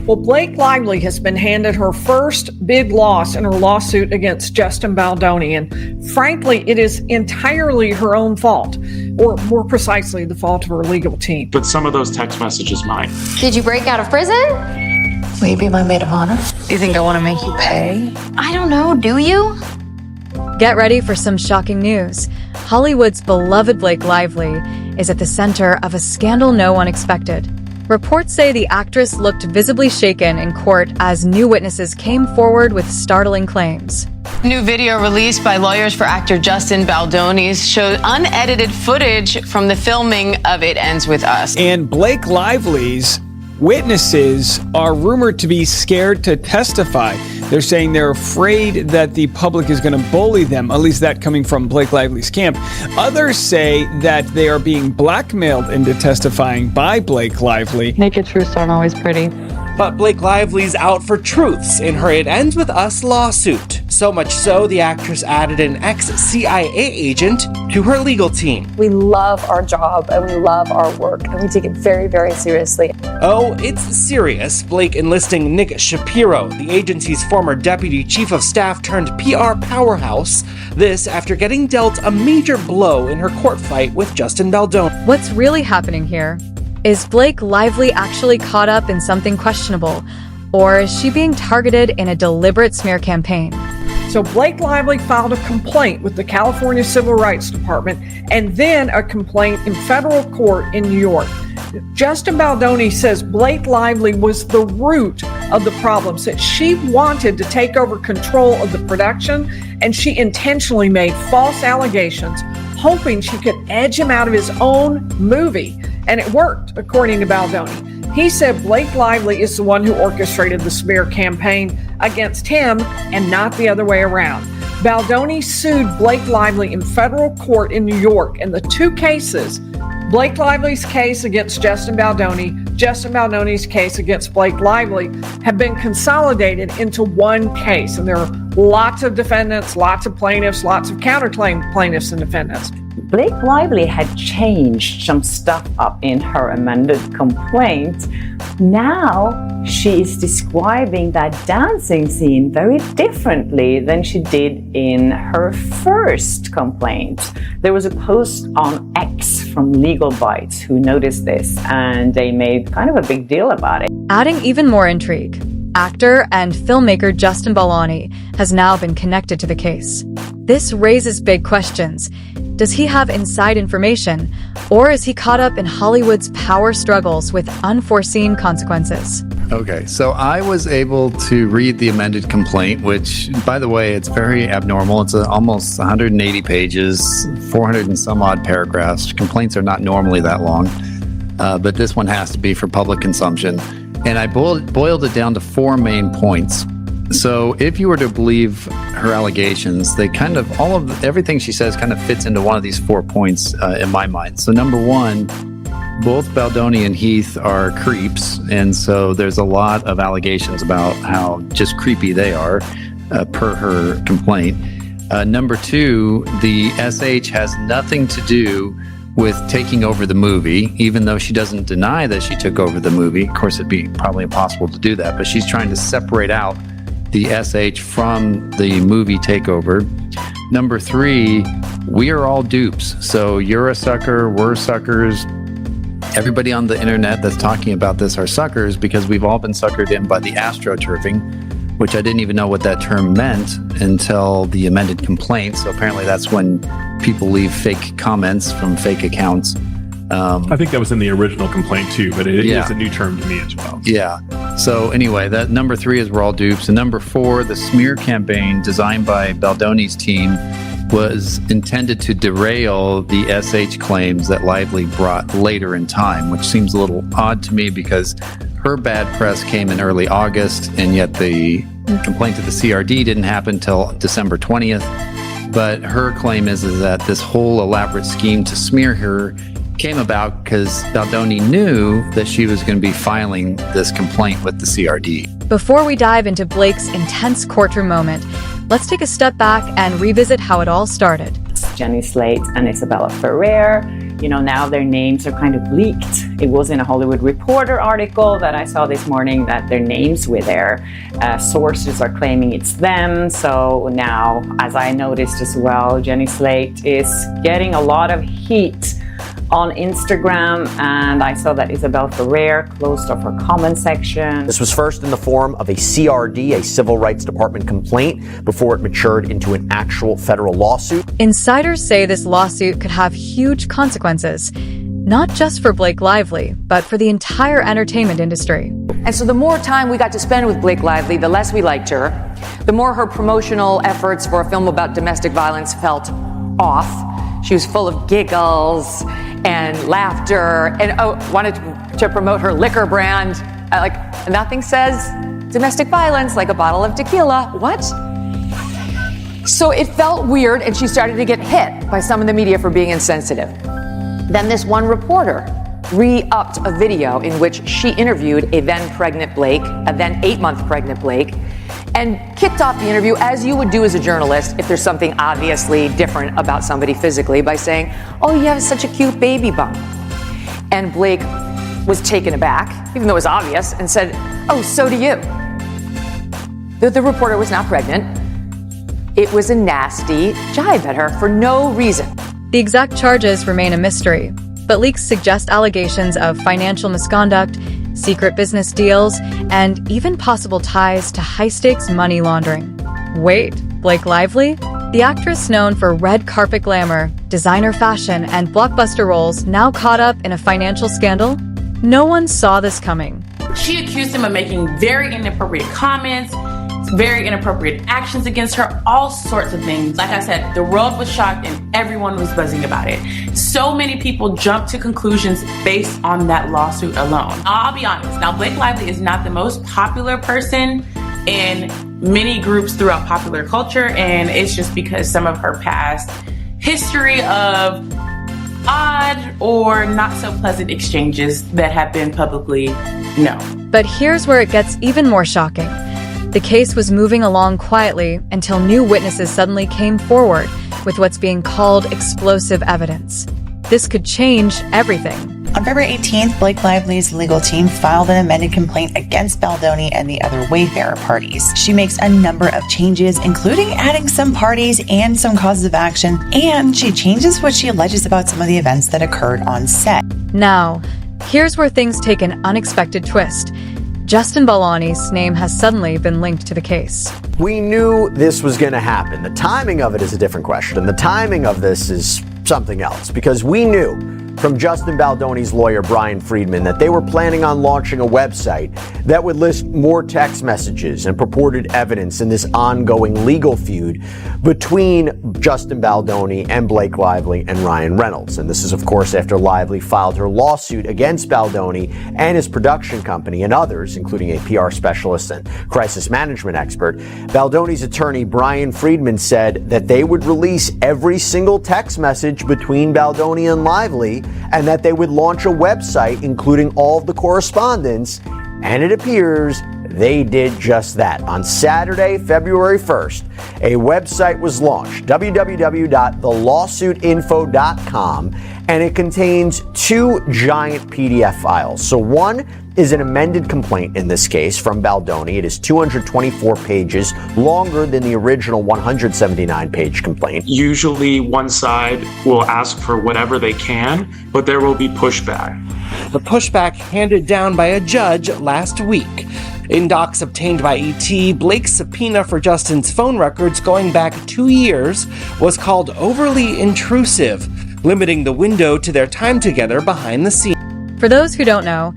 Well, Blake Lively has been handed her first big loss in her lawsuit against Justin Baldoni, and frankly, it is entirely her own fault, or more precisely, the fault of her legal team. But some of those text messages might. Did you break out of prison? Will you be my maid of honor? You think I want to make you pay? I don't know, do you? Get ready for some shocking news. Hollywood's beloved Blake Lively is at the center of a scandal no one expected. Reports say the actress looked visibly shaken in court as new witnesses came forward with startling claims. New video released by lawyers for actor Justin Baldoni showed unedited footage from the filming of It Ends With Us. And Blake Lively's witnesses are rumored to be scared to testify. They're saying they're afraid that the public is going to bully them, at least that coming from Blake Lively's camp. Others say that they are being blackmailed into testifying by Blake Lively. Naked truths aren't always pretty. But Blake Lively's out for truths in her It Ends With Us lawsuit. So much so, the actress added an ex-CIA agent to her legal team. We love our job and we love our work, and we take it very, very seriously. Oh, it's serious. Blake enlisting Nick Shapiro, the agency's former deputy chief of staff turned PR powerhouse. This after getting dealt a major blow in her court fight with Justin Baldoni. What's really happening here? Is Blake Lively actually caught up in something questionable? Or is she being targeted in a deliberate smear campaign? So Blake Lively filed a complaint with the California Civil Rights Department and then a complaint in federal court in New York. Justin Baldoni says Blake Lively was the root of the problems, that she wanted to take over control of the production, and she intentionally made false allegations, hoping she could edge him out of his own movie. And it worked, according to Baldoni. He said Blake Lively is the one who orchestrated the smear campaign against him and not the other way around. Baldoni sued Blake Lively in federal court in New York, and the two cases, Blake Lively's case against Justin Baldoni's case against Blake Lively, have been consolidated into one case. And there are lots of defendants, lots of plaintiffs, lots of counterclaim plaintiffs and defendants. Blake Lively had changed some stuff up in her amended complaint. Now she is describing that dancing scene very differently than she did in her first complaint. There was a post on X from Legal Bites who noticed this, and they made kind of a big deal about it. Adding even more intrigue, actor and filmmaker Justin Baldoni has now been connected to the case. This raises big questions. Does he have inside information, or is he caught up in Hollywood's power struggles with unforeseen consequences? Okay, so I was able to read the amended complaint, which, by the way, it's very abnormal. It's almost 180 pages, 400 and some odd paragraphs. Complaints are not normally that long, but this one has to be for public consumption. And I boiled it down to four main points. So if you were to believe her allegations, they kind of, everything she says kind of fits into one of these 4 points in my mind. So number one, both Baldoni and Heath are creeps, and so there's a lot of allegations about how just creepy they are, per her complaint. Number two, the SH has nothing to do with taking over the movie, even though she doesn't deny that she took over the movie. Of course, it'd be probably impossible to do that, but she's trying to separate out the SH from the movie takeover. Number three, we are all dupes. So you're a sucker, we're suckers. Everybody on the internet that's talking about this are suckers because we've all been suckered in by the astroturfing, which I didn't even know what that term meant until the amended complaint. So apparently that's when people leave fake comments from fake accounts. I think that was in the original complaint too, but it is a new term to me as well. Yeah. So anyway, that number three is we're all dupes. And number four, the smear campaign designed by Baldoni's team was intended to derail the SH claims that Lively brought later in time, which seems a little odd to me because her bad press came in early August, and yet the complaint to the CRD didn't happen till December 20th. But her claim is that this whole elaborate scheme to smear her came about because Baldoni knew that she was going to be filing this complaint with the CRD. Before we dive into Blake's intense courtroom moment, let's take a step back and revisit how it all started. Jenny Slate and Isabella Ferrer now their names are kind of leaked. It was in a Hollywood Reporter article that I saw this morning that their names were there. Sources are claiming it's them. So now, as I noticed as well, Jenny Slate is getting a lot of heat on Instagram, and I saw that Isabel Ferrer closed off her comment section. This was first in the form of a CRD, a Civil Rights Department complaint, before it matured into an actual federal lawsuit. Insiders say this lawsuit could have huge consequences, not just for Blake Lively, but for the entire entertainment industry. And so the more time we got to spend with Blake Lively, the less we liked her, the more her promotional efforts for a film about domestic violence felt off. She was full of giggles and laughter and wanted to promote her liquor brand. Like, nothing says domestic violence like a bottle of tequila. What? So it felt weird, and she started to get hit by some of the media for being insensitive. Then this one reporter re-upped a video in which she interviewed a then pregnant Blake, a then 8-month pregnant Blake, and kicked off the interview as you would do as a journalist if there's something obviously different about somebody physically by saying, "Oh, you have such a cute baby bump." And Blake was taken aback, even though it was obvious, and said, "Oh, so do you." The reporter was not pregnant. It was a nasty jibe at her for no reason. The exact charges remain a mystery, but leaks suggest allegations of financial misconduct, secret business deals, and even possible ties to high-stakes money laundering. Wait, Blake Lively? The actress known for red carpet glamour, designer fashion, and blockbuster roles now caught up in a financial scandal? No one saw this coming. She accused him of making very inappropriate comments, very inappropriate actions against her, all sorts of things. Like I said, the world was shocked and everyone was buzzing about it. So many people jumped to conclusions based on that lawsuit alone. I'll be honest, now Blake Lively is not the most popular person in many groups throughout popular culture, and it's just because some of her past history of odd or not so pleasant exchanges that have been publicly known. But here's where it gets even more shocking. The case was moving along quietly until new witnesses suddenly came forward with what's being called explosive evidence. This could change everything. On February 18th, Blake Lively's legal team filed an amended complaint against Baldoni and the other Wayfarer parties. She makes a number of changes, including adding some parties and some causes of action, and she changes what she alleges about some of the events that occurred on set. Now, here's where things take an unexpected twist. Justin Baldoni's name has suddenly been linked to the case. We knew this was going to happen. The timing of it is a different question. The timing of this is something else, because we knew from Justin Baldoni's lawyer, Brian Friedman, that they were planning on launching a website that would list more text messages and purported evidence in this ongoing legal feud between Justin Baldoni and Blake Lively and Ryan Reynolds. And this is, of course, after Lively filed her lawsuit against Baldoni and his production company and others, including a PR specialist and crisis management expert. Baldoni's attorney, Brian Friedman, said that they would release every single text message between Baldoni and Lively, and that they would launch a website including all of the correspondence, and it appears they did just that. On Saturday, February 1st, a website was launched, www.thelawsuitinfo.com, and it contains 2 giant PDF files. So one is an amended complaint in this case from Baldoni. It is 224 pages, longer than the original 179-page complaint. Usually one side will ask for whatever they can, but there will be pushback. The pushback handed down by a judge last week. In docs obtained by ET, Blake's subpoena for Justin's phone records going back 2 years was called overly intrusive, limiting the window to their time together behind the scenes. For those who don't know,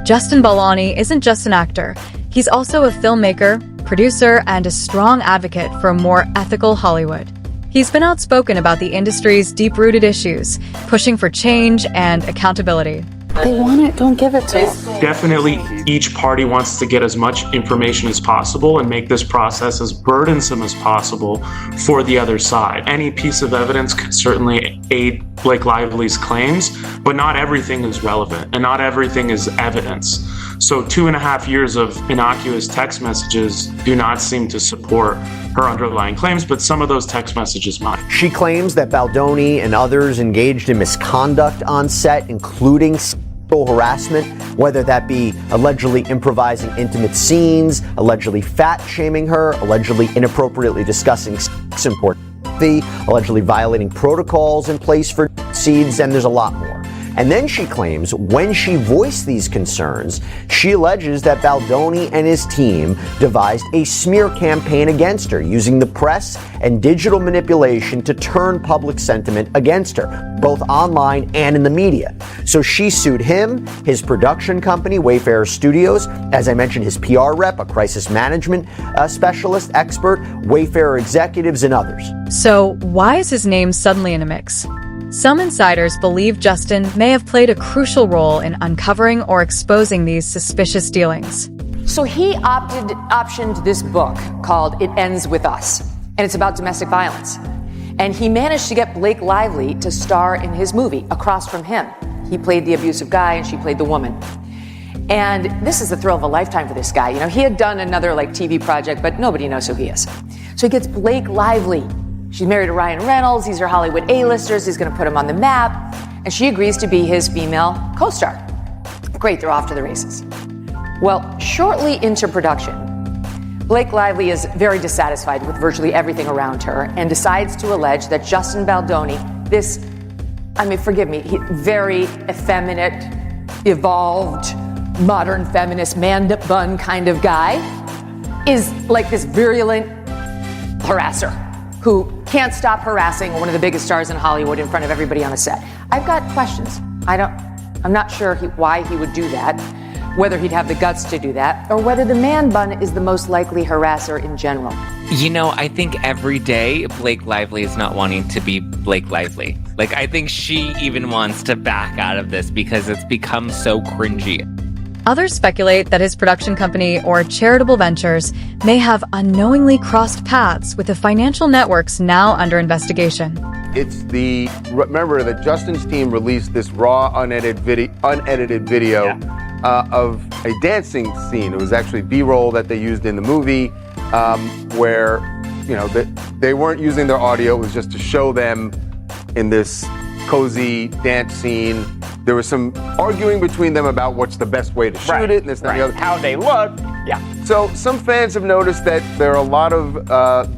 Justin Baldoni isn't just an actor. He's also a filmmaker, producer, and a strong advocate for a more ethical Hollywood. He's been outspoken about the industry's deep-rooted issues, pushing for change and accountability. They want it, don't give it to them. Definitely each party wants to get as much information as possible and make this process as burdensome as possible for the other side. Any piece of evidence could certainly aid Blake Lively's claims, but not everything is relevant and not everything is evidence. So 2.5 years of innocuous text messages do not seem to support her underlying claims, but some of those text messages might. She claims that Baldoni and others engaged in misconduct on set, including sexual harassment, whether that be allegedly improvising intimate scenes, allegedly fat-shaming her, allegedly inappropriately discussing sex and pornography, allegedly violating protocols in place for scenes, and there's a lot more. And then she claims when she voiced these concerns, she alleges that Baldoni and his team devised a smear campaign against her, using the press and digital manipulation to turn public sentiment against her, both online and in the media. So she sued him, his production company, Wayfarer Studios, as I mentioned, his PR rep, a crisis management specialist, expert, Wayfarer executives, and others. So why is his name suddenly in the mix? Some insiders believe Justin may have played a crucial role in uncovering or exposing these suspicious dealings. So he optioned this book called It Ends With Us, and it's about domestic violence. And he managed to get Blake Lively to star in his movie across from him. He played the abusive guy and she played the woman. And this is the thrill of a lifetime for this guy. You know, he had done another TV project, but nobody knows who he is. So he gets Blake Lively. She's married to Ryan Reynolds. These are Hollywood A-listers. He's going to put him on the map. And she agrees to be his female co-star. Great, they're off to the races. Well, shortly into production, Blake Lively is very dissatisfied with virtually everything around her and decides to allege that Justin Baldoni, forgive me, very effeminate, evolved, modern feminist man bun kind of guy, is like this virulent harasser who can't stop harassing one of the biggest stars in Hollywood in front of everybody on a set. I've got questions. I'm not sure why he would do that, whether he'd have the guts to do that, or whether the man bun is the most likely harasser in general. You know, I think every day Blake Lively is not wanting to be Blake Lively. I think she even wants to back out of this because it's become so cringy. Others speculate that his production company or charitable ventures may have unknowingly crossed paths with the financial networks now under investigation. Remember that Justin's team released this raw, unedited video of a dancing scene. It was actually B-roll that they used in the movie, where, they weren't using their audio. It was just to show them in this cozy dance scene. There was some arguing between them about what's the best way to shoot it, and this and the other. How they look. Yeah. So some fans have noticed that there are a lot of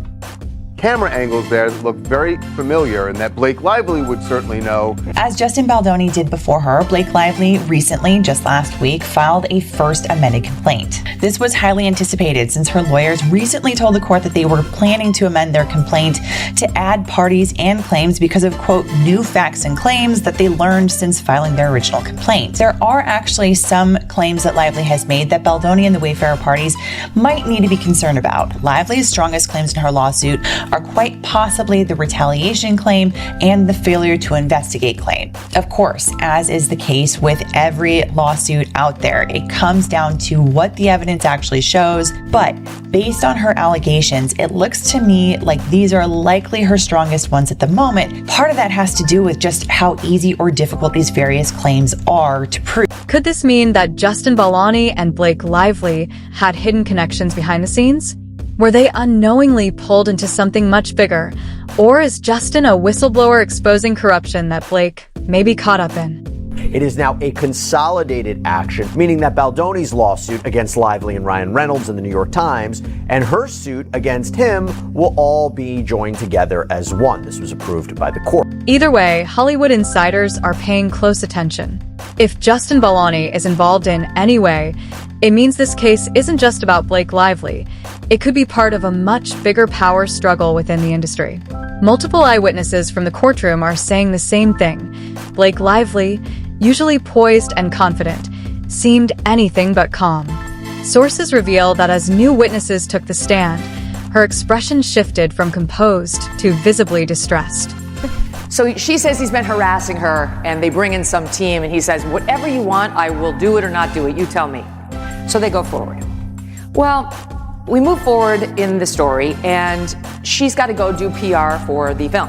camera angles there that look very familiar and that Blake Lively would certainly know. As Justin Baldoni did before her, Blake Lively recently, just last week, filed a first amended complaint. This was highly anticipated since her lawyers recently told the court that they were planning to amend their complaint to add parties and claims because of, quote, new facts and claims that they learned since filing their original complaint. There are actually some claims that Lively has made that Baldoni and the Wayfarer parties might need to be concerned about. Lively's strongest claims in her lawsuit are quite possibly the retaliation claim and the failure to investigate claim. Of course, as is the case with every lawsuit out there, it comes down to what the evidence actually shows. But based on her allegations, it looks to me like these are likely her strongest ones at the moment. Part of that has to do with just how easy or difficult these various claims are to prove. Could this mean that Justin Baldoni and Blake Lively had hidden connections behind the scenes? Were they unknowingly pulled into something much bigger? Or is Justin a whistleblower exposing corruption that Blake may be caught up in? It is now a consolidated action, meaning that Baldoni's lawsuit against Lively and Ryan Reynolds in the New York Times and her suit against him will all be joined together as one. This was approved by the court. Either way, Hollywood insiders are paying close attention. If Justin Baldoni is involved in any way, it means this case isn't just about Blake Lively. It could be part of a much bigger power struggle within the industry. Multiple eyewitnesses from the courtroom are saying the same thing. Blake Lively, usually poised and confident, seemed anything but calm. Sources reveal that as new witnesses took the stand, her expression shifted from composed to visibly distressed. So she says he's been harassing her, and they bring in some team, and he says, whatever you want, I will do it or not do it. You tell me. So they go forward. Well, we move forward in the story, and she's got to go do PR for the film.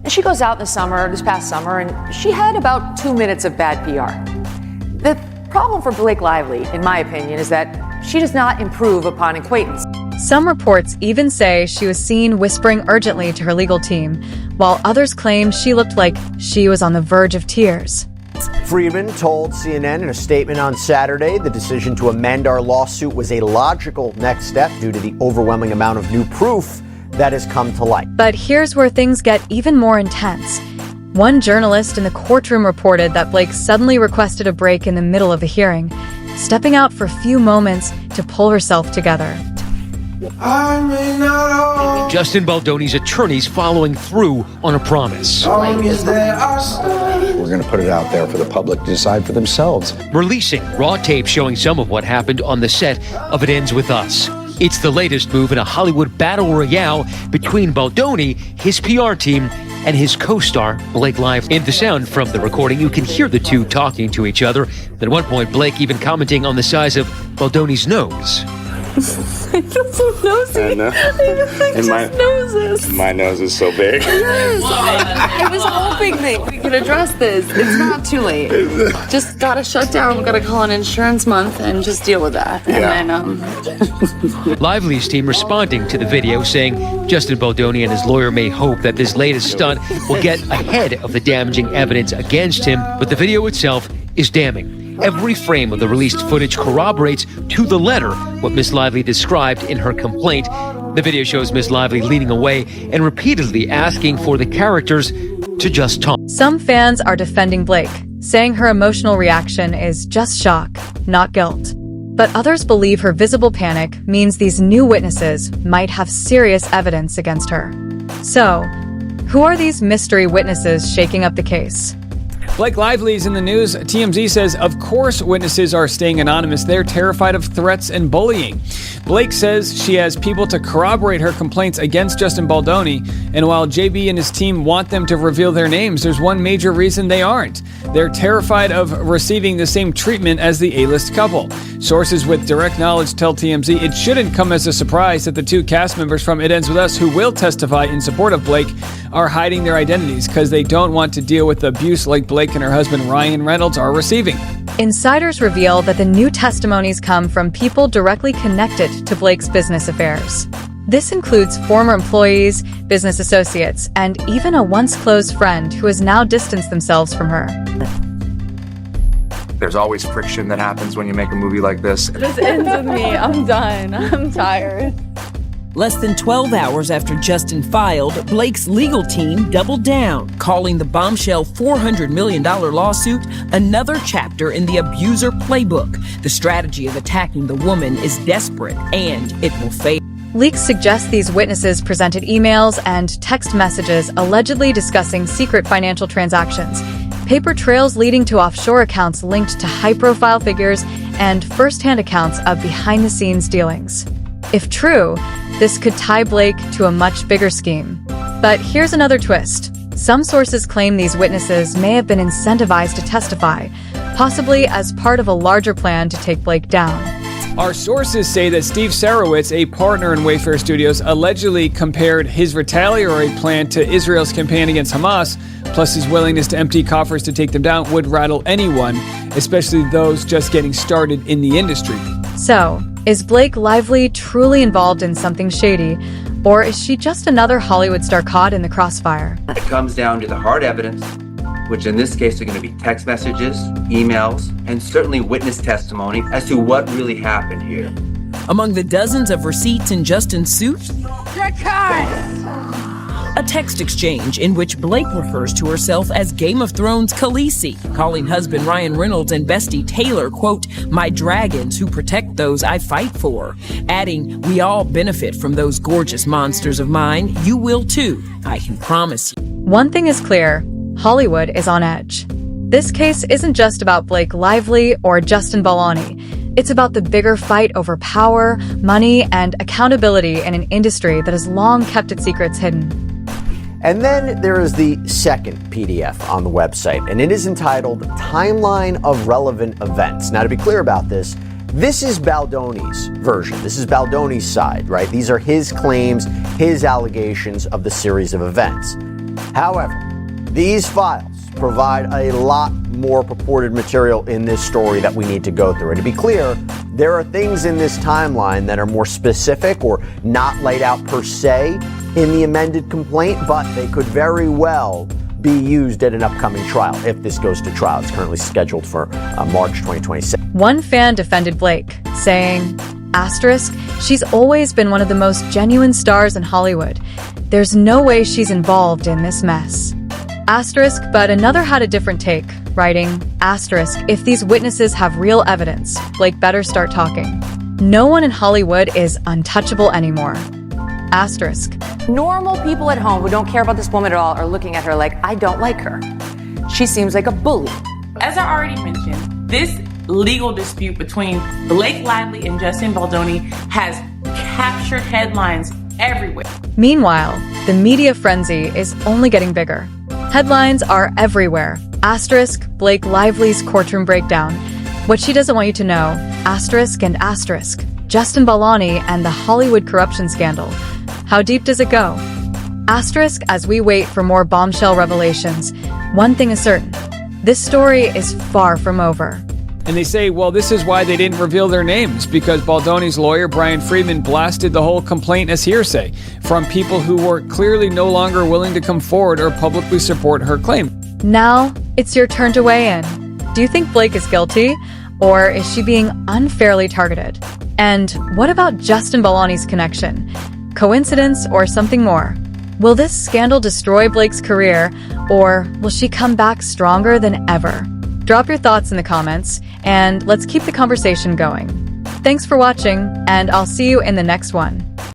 And she goes out in the summer, this past summer, and she had about 2 minutes of bad PR. The problem for Blake Lively, in my opinion, is that she does not improve upon acquaintance. Some reports even say she was seen whispering urgently to her legal team, while others claim she looked like she was on the verge of tears. Friedman told CNN in a statement on Saturday the decision to amend our lawsuit was a logical next step due to the overwhelming amount of new proof that has come to light. But here's where things get even more intense. One journalist in the courtroom reported that Blake suddenly requested a break in the middle of the hearing, stepping out for a few moments to pull herself together. Justin Baldoni's attorneys following through on a promise. We're going to put it out there for the public to decide for themselves. Releasing raw tape showing some of what happened on the set of It Ends With Us. It's the latest move in a Hollywood battle royale between Baldoni, his PR team, and his co-star, Blake Lively. In the sound from the recording, you can hear the two talking to each other. At one point, Blake even commenting on the size of Baldoni's nose. I feel so nosy. I know. Noses. My nose is so big. Yes. I was hoping that we could address this. It's not too late. Just gotta shut down. We gotta call an insurance month and just deal with that. And then, Lively's team responding to the video saying Justin Baldoni and his lawyer may hope that this latest stunt will get ahead of the damaging evidence against him, but the video itself is damning. Every frame of the released footage corroborates to the letter what Miss Lively described in her complaint. The video shows Miss Lively leaning away and repeatedly asking for the characters to just talk. Some fans are defending Blake, saying her emotional reaction is just shock, not guilt. But others believe her visible panic means these new witnesses might have serious evidence against her. So, who are these mystery witnesses shaking up the case? Blake Lively's in the news. TMZ says, of course, witnesses are staying anonymous. They're terrified of threats and bullying. Blake says she has people to corroborate her complaints against Justin Baldoni. And while JB and his team want them to reveal their names, there's one major reason they aren't. They're terrified of receiving the same treatment as the A-list couple. Sources with direct knowledge tell TMZ it shouldn't come as a surprise that the two cast members from It Ends With Us who will testify in support of Blake are hiding their identities because they don't want to deal with the abuse like Blake and her husband Ryan Reynolds are receiving. Insiders reveal that the new testimonies come from people directly connected to Blake's business affairs. This includes former employees, business associates, and even a once close friend who has now distanced themselves from her. There's always friction that happens when you make a movie like this. this ends with me. I'm done. I'm tired. Less than 12 hours after Justin filed, Blake's legal team doubled down, calling the bombshell $400 million lawsuit another chapter in the abuser playbook. The strategy of attacking the woman is desperate, and it will fail. Leaks suggest these witnesses presented emails and text messages allegedly discussing secret financial transactions, paper trails leading to offshore accounts linked to high-profile figures, and first-hand accounts of behind-the-scenes dealings. If true, this could tie Blake to a much bigger scheme. But here's another twist. Some sources claim these witnesses may have been incentivized to testify, possibly as part of a larger plan to take Blake down. Our sources say that Steve Sarowitz, a partner in Wayfair Studios, allegedly compared his retaliatory plan to Israel's campaign against Hamas, plus his willingness to empty coffers to take them down would rattle anyone, especially those just getting started in the industry. So, is Blake Lively truly involved in something shady, or is she just another Hollywood star caught in the crossfire? It comes down to the hard evidence, which in this case are going to be text messages, emails, and certainly witness testimony as to what really happened here. Among the dozens of receipts in Justin's suit, a text exchange in which Blake refers to herself as Game of Thrones Khaleesi, calling husband Ryan Reynolds and bestie Taylor, quote, my dragons who protect those I fight for, adding, we all benefit from those gorgeous monsters of mine. You will too, I can promise you. One thing is clear, Hollywood is on edge. This case isn't just about Blake Lively or Justin Baldoni. It's about the bigger fight over power, money, and accountability in an industry that has long kept its secrets hidden. And then there is the second PDF on the website, and it is entitled Timeline of Relevant Events. Now, to be clear about this is Baldoni's version. This is Baldoni's side, right? These are his claims, his allegations of the series of events. However, these files provide a lot more purported material in this story that we need to go through. And to be clear, there are things in this timeline that are more specific or not laid out per se in the amended complaint, but they could very well be used at an upcoming trial if this goes to trial. It's currently scheduled for March 2026. One fan defended Blake, saying, asterisk, she's always been one of the most genuine stars in Hollywood. There's no way she's involved in this mess. Asterisk, but another had a different take, writing, asterisk, if these witnesses have real evidence, Blake better start talking. No one in Hollywood is untouchable anymore. Asterisk. Normal people at home who don't care about this woman at all are looking at her like, I don't like her. She seems like a bully. As I already mentioned, this legal dispute between Blake Lively and Justin Baldoni has captured headlines everywhere. Meanwhile, the media frenzy is only getting bigger. Headlines are everywhere. Asterisk, Blake Lively's courtroom breakdown. What she doesn't want you to know. Asterisk and asterisk. Justin Baldoni and the Hollywood corruption scandal. How deep does it go? Asterisk as we wait for more bombshell revelations. One thing is certain. This story is far from over. And they say, well, this is why they didn't reveal their names, because Baldoni's lawyer, Brian Friedman, blasted the whole complaint as hearsay from people who were clearly no longer willing to come forward or publicly support her claim. Now, it's your turn to weigh in. Do you think Blake is guilty, or is she being unfairly targeted? And what about Justin Baldoni's connection? Coincidence or something more? Will this scandal destroy Blake's career, or will she come back stronger than ever? Drop your thoughts in the comments, and let's keep the conversation going. Thanks for watching, and I'll see you in the next one.